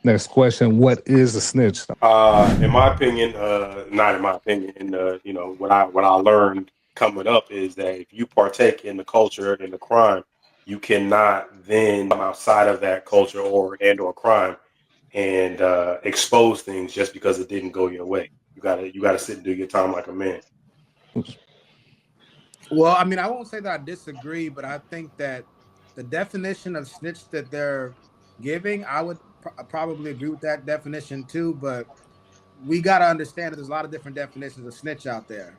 Next question: what is a snitch? In my opinion, not in my opinion, and what I learned coming up is that if you partake in the culture and the crime, you cannot then come outside of that culture or crime and expose things just because it didn't go your way. You gotta sit and do your time like a man. Well, I mean, I won't say that I disagree, but I think that the definition of snitch that they're giving, I would probably agree with that definition too. But we got to understand that there's a lot of different definitions of snitch out there.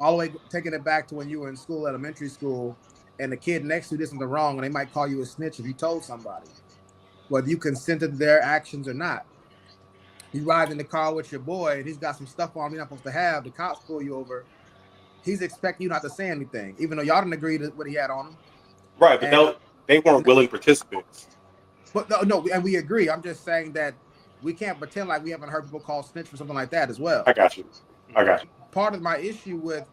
All the way taking it back to when you were in school, elementary school, and the kid next to you did something wrong, and they might call you a snitch if you told somebody, whether you consented to their actions or not. You ride in the car with your boy, and he's got some stuff on you're not supposed to have. The cops pull you over. He's expecting you not to say anything, even though y'all didn't agree to what he had on him. Right, but And they weren't willing participants. but no, and we agree. I'm just saying that we can't pretend like we haven't heard people call snitch for something like that as well. I got you. I got you. Part of my issue with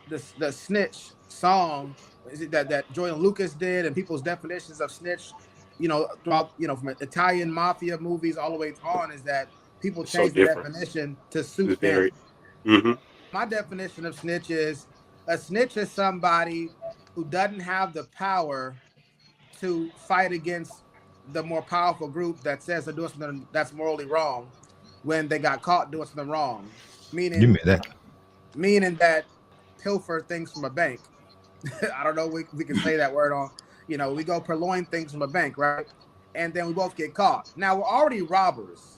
the snitch song is that Jordan Lucas did and people's definitions of snitch, throughout, from Italian mafia movies all the way on, is that people So change the different. definition to It's suit them. very. Hmm. My definition of snitch is a snitch is somebody who doesn't have the power to fight against the more powerful group that says they're doing something that's morally wrong when they got caught doing something wrong. You made that. Meaning that pilfer things from a bank. I don't know we can say that word on. We go purloin things from a bank, right? And then we both get caught. Now we're already robbers.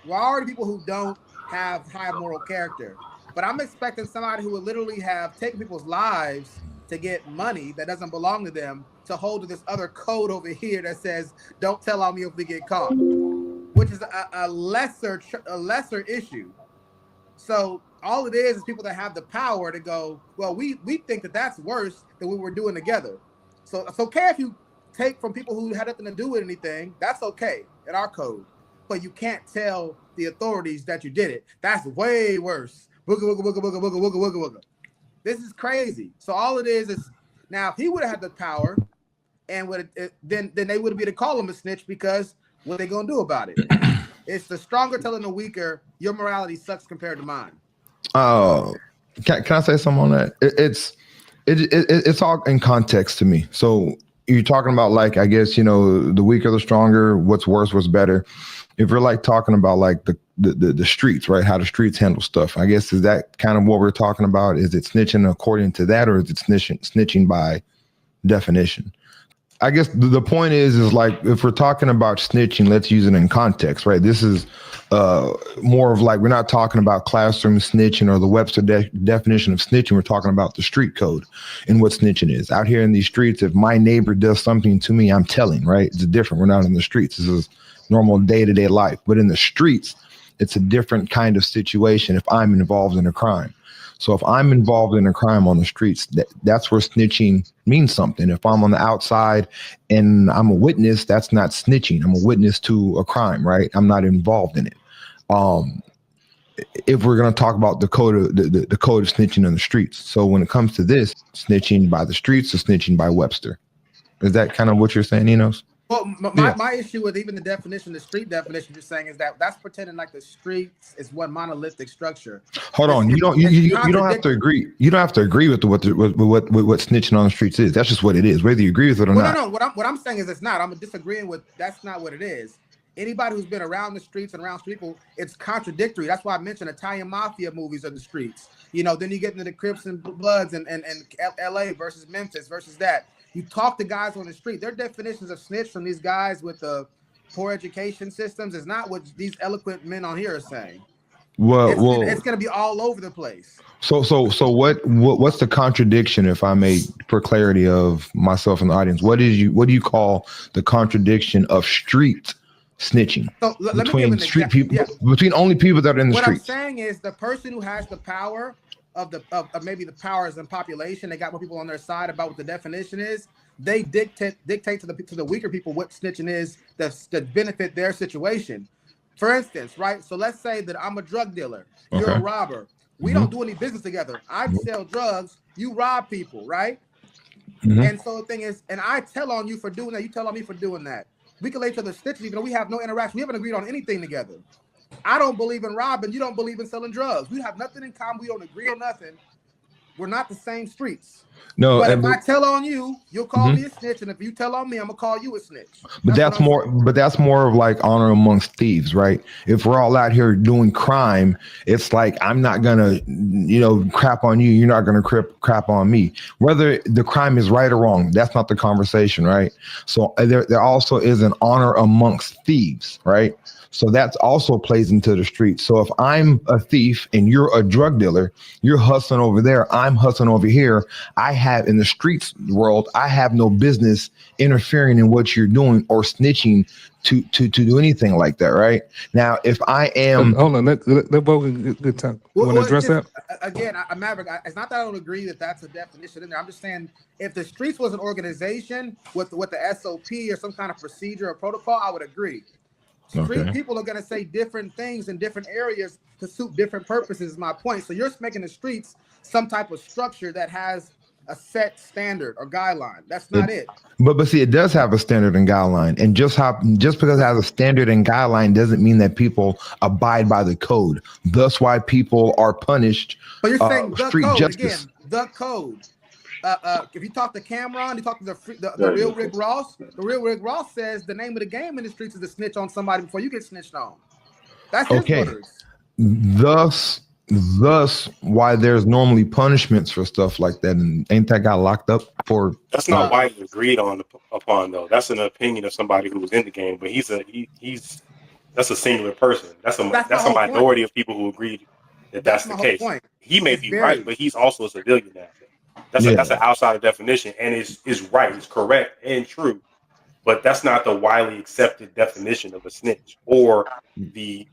We're already people who don't have high moral character. But I'm expecting somebody who would literally have taken people's lives to get money that doesn't belong to them to hold to this other code over here that says, don't tell on me if we get caught, which is a lesser issue. So all it is people that have the power to go, well, we think that that's worse than we were doing together. So it's okay if you take from people who had nothing to do with anything. That's okay in our code. But you can't tell the authorities that you did it. That's way worse. Booga, booga, booga, booga, booga, booga, booga, booga. This is crazy. So all it is now if he would have had the power and then they would be to call him a snitch because what they gonna do about it? It's the stronger telling the weaker, your morality sucks compared to mine. Can I say something on that? It's all in context to me. So you're talking about, like, I guess, the weaker, the stronger, what's worse, what's better. If we're like talking about like the streets, right? How the streets handle stuff. I guess, is that kind of what we're talking about? Is it snitching according to that, or is it snitching by definition? I guess the point is like, if we're talking about snitching, let's use it in context, right? This is more of like, we're not talking about classroom snitching or the Webster definition of snitching. We're talking about the street code and what snitching is. Out here in these streets, if my neighbor does something to me, I'm telling, right? It's different. We're not in the streets. This is normal day-to-day life. But in the streets, it's a different kind of situation if I'm involved in a crime. So if I'm involved in a crime on the streets, that's where snitching means something. If I'm on the outside and I'm a witness, that's not snitching. I'm a witness to a crime, right? I'm not involved in it. If we're going to talk about the code of the code of snitching on the streets. So when it comes to this, snitching by the streets or snitching by Webster, is that kind of what you're saying, Enos? Well, my issue with even the definition, the street definition you're saying, is that's pretending like the streets is one monolithic structure. Hold on, you don't have to agree. You don't have to agree with what snitching on the streets is. That's just what it is, whether you agree with it or not. No. What I'm saying is it's not. I'm disagreeing with. That's not what it is. Anybody who's been around the streets and around street people, it's contradictory. That's why I mentioned Italian mafia movies are the streets. Then you get into the Crips and Bloods and L.A. versus Memphis versus that. You talk to guys on the street. Their definitions of snitch from these guys with the poor education systems is not what these eloquent men on here are saying. Well, it's going to be all over the place. So what's the contradiction, if I may, for clarity of myself and the audience? What do you call the contradiction of street snitching? So between street people, between only people that are in the streets. What I'm saying is the person who has the power of maybe the powers and population, they got more people on their side about what the definition is. They dictate to the weaker people what snitching is that benefit their situation. For instance, right? So let's say that I'm a drug dealer, you're a robber. We don't do any business together. I sell drugs, you rob people, right? And so the thing is, and I tell on you for doing that, you tell on me for doing that. we can lay each other stitches, even though we have no interaction. We haven't agreed on anything together. I don't believe in robbing. You don't believe in selling drugs. We have nothing in common. We don't agree on nothing. We're not the same streets. No, but if I tell on you, you'll call me a snitch, and if you tell on me, I'm gonna call you a snitch. But that's more. Saying. But that's more of like honor amongst thieves, right? If we're all out here doing crime, it's like I'm not gonna, crap on you. You're not gonna crap on me. Whether the crime is right or wrong, that's not the conversation, right? So there also is an honor amongst thieves, right? So that also plays into the street. So if I'm a thief and you're a drug dealer, you're hustling over there, I'm hustling over here. I have in the streets world, I have no business interfering in what you're doing or snitching to do anything like that, right? Now, if I am, hold on, let Vulcan good time. You want to address that? Again, Maverick, it's not that I don't agree that that's a definition in there. I'm just saying if the streets was an organization with the SOP or some kind of procedure or protocol, I would agree. Street people are going to say different things in different areas to suit different purposes, is my point. So you're making the streets some type of structure that has a set standard or guideline. That's not it. But see, it does have a standard and guideline. And just because it has a standard and guideline doesn't mean that people abide by the code. That's why people are punished. But you're saying the street code, justice. again, the code. If you talk to Cameron, you talk to the real Rick Ross. The real Rick Ross says the name of the game in the streets is to snitch on somebody before you get snitched on. That's his words. Thus, why there's normally punishments for stuff like that, and ain't that guy locked up for? That's not widely agreed upon though. That's an opinion of somebody who was in the game, but that's a singular person. That's a minority of people who agreed that's the case. Point. He may be right, but he's also a civilian now. That's an outsider definition, and is right, it's correct and true, but that's not the widely accepted definition of a snitch or the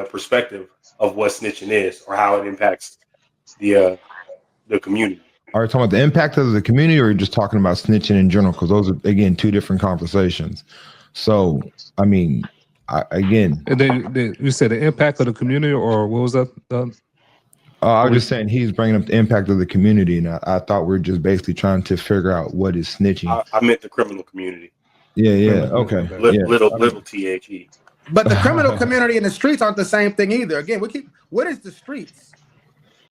perspective of what snitching is or how it impacts the community. Are you talking about the impact of the community, or are you just talking about snitching in general? Because those are again two different conversations. So, I mean, and then you said the impact of the community, or what was that? I was just saying he's bringing up the impact of the community, and I thought we are just basically trying to figure out what is snitching. I meant the criminal community. Yeah, okay. Little THE. But the criminal community and the streets aren't the same thing either. Again, what is the streets?